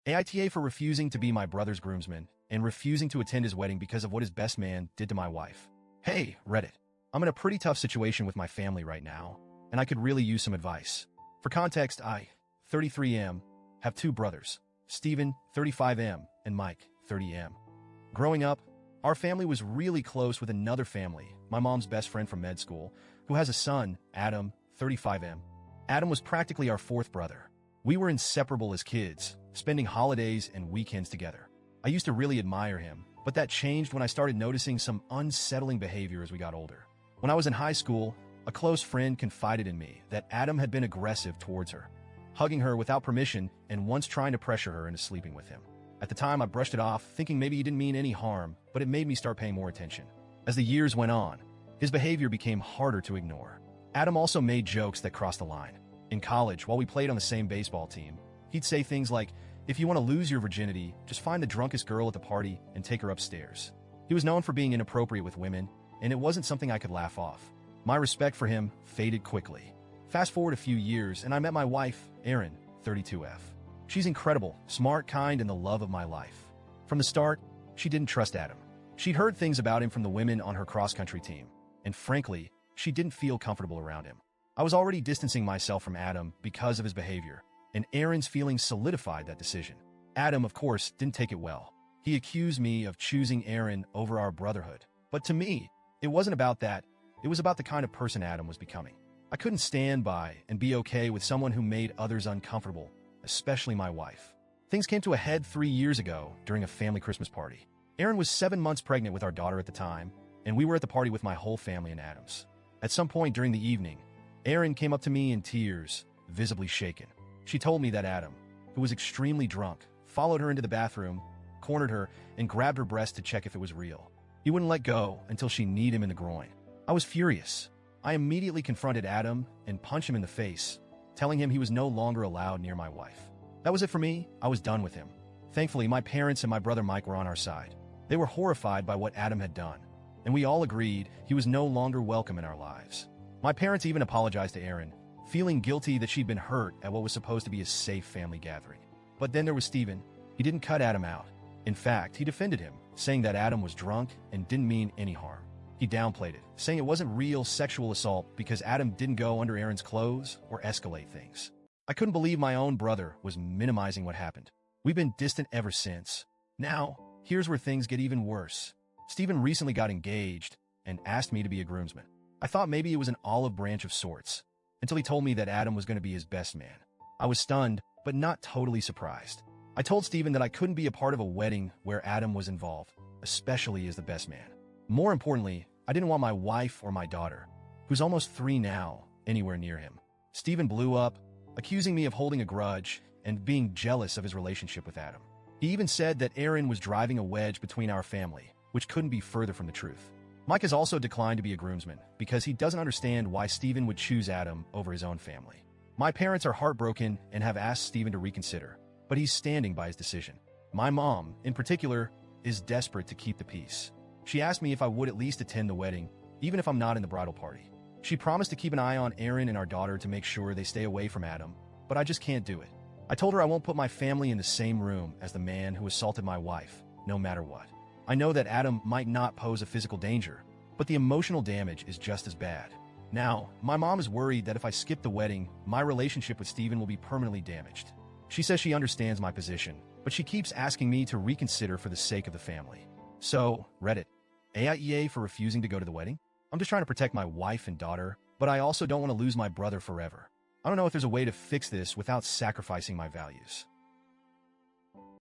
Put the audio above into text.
AITA for refusing to be my brother's groomsman and refusing to attend his wedding because of what his best man did to my wife. Hey, Reddit. I'm in a pretty tough situation with my family right now, and I could really use some advice. For context, I, 33M, have two brothers, Steven, 35M, and Mike, 30M. Growing up, our family was really close with another family, my mom's best friend from med school, who has a son, Adam, 35M. Adam was practically our fourth brother. We were inseparable as kids, spending holidays and weekends together. I used to really admire him, but that changed when I started noticing some unsettling behavior as we got older. When I was in high school, a close friend confided in me that Adam had been aggressive towards her, hugging her without permission and once trying to pressure her into sleeping with him. At the time, I brushed it off, thinking maybe he didn't mean any harm, but it made me start paying more attention. As the years went on, his behavior became harder to ignore. Adam also made jokes that crossed the line. In college, while we played on the same baseball team, he'd say things like, "If you want to lose your virginity, just find the drunkest girl at the party and take her upstairs." He was known for being inappropriate with women, and it wasn't something I could laugh off. My respect for him faded quickly. Fast forward a few years, and I met my wife, Erin, 32F. She's incredible, smart, kind, and the love of my life. From the start, she didn't trust Adam. She'd heard things about him from the women on her cross-country team, and frankly, she didn't feel comfortable around him. I was already distancing myself from Adam because of his behavior, and Erin's feelings solidified that decision. Adam, of course, didn't take it well. He accused me of choosing Erin over our brotherhood. But to me, it wasn't about that. It was about the kind of person Adam was becoming. I couldn't stand by and be okay with someone who made others uncomfortable, especially my wife. Things came to a head 3 years ago during a family Christmas party. Erin was 7 months pregnant with our daughter at the time, and we were at the party with my whole family and Adam's. At some point during the evening, Erin came up to me in tears, visibly shaken. She told me that Adam, who was extremely drunk, followed her into the bathroom, cornered her, and grabbed her breast to check if it was real. He wouldn't let go until she kneed him in the groin. I was furious. I immediately confronted Adam and punched him in the face, telling him he was no longer allowed near my wife. That was it for me. I was done with him. Thankfully, my parents and my brother Mike were on our side. They were horrified by what Adam had done, and we all agreed he was no longer welcome in our lives. My parents even apologized to Erin, feeling guilty that she'd been hurt at what was supposed to be a safe family gathering. But then there was Steven. He didn't cut Adam out. In fact, he defended him, saying that Adam was drunk and didn't mean any harm. He downplayed it, saying it wasn't real sexual assault because Adam didn't go under Erin's clothes or escalate things. I couldn't believe my own brother was minimizing what happened. We've been distant ever since. Now, here's where things get even worse. Steven recently got engaged and asked me to be a groomsman. I thought maybe it was an olive branch of sorts, until he told me that Adam was going to be his best man. I was stunned, but not totally surprised. I told Steven that I couldn't be a part of a wedding where Adam was involved, especially as the best man. More importantly, I didn't want my wife or my daughter, who's almost 3 now, anywhere near him. Steven blew up, accusing me of holding a grudge and being jealous of his relationship with Adam. He even said that Erin was driving a wedge between our family, which couldn't be further from the truth. Mike has also declined to be a groomsman because he doesn't understand why Steven would choose Adam over his own family. My parents are heartbroken and have asked Steven to reconsider, but he's standing by his decision. My mom, in particular, is desperate to keep the peace. She asked me if I would at least attend the wedding, even if I'm not in the bridal party. She promised to keep an eye on Erin and our daughter to make sure they stay away from Adam, but I just can't do it. I told her I won't put my family in the same room as the man who assaulted my wife, no matter what. I know that Adam might not pose a physical danger, but the emotional damage is just as bad. Now, my mom is worried that if I skip the wedding, my relationship with Steven will be permanently damaged. She says she understands my position, but she keeps asking me to reconsider for the sake of the family. So, Reddit, AIEA for refusing to go to the wedding? I'm just trying to protect my wife and daughter, but I also don't want to lose my brother forever. I don't know if there's a way to fix this without sacrificing my values.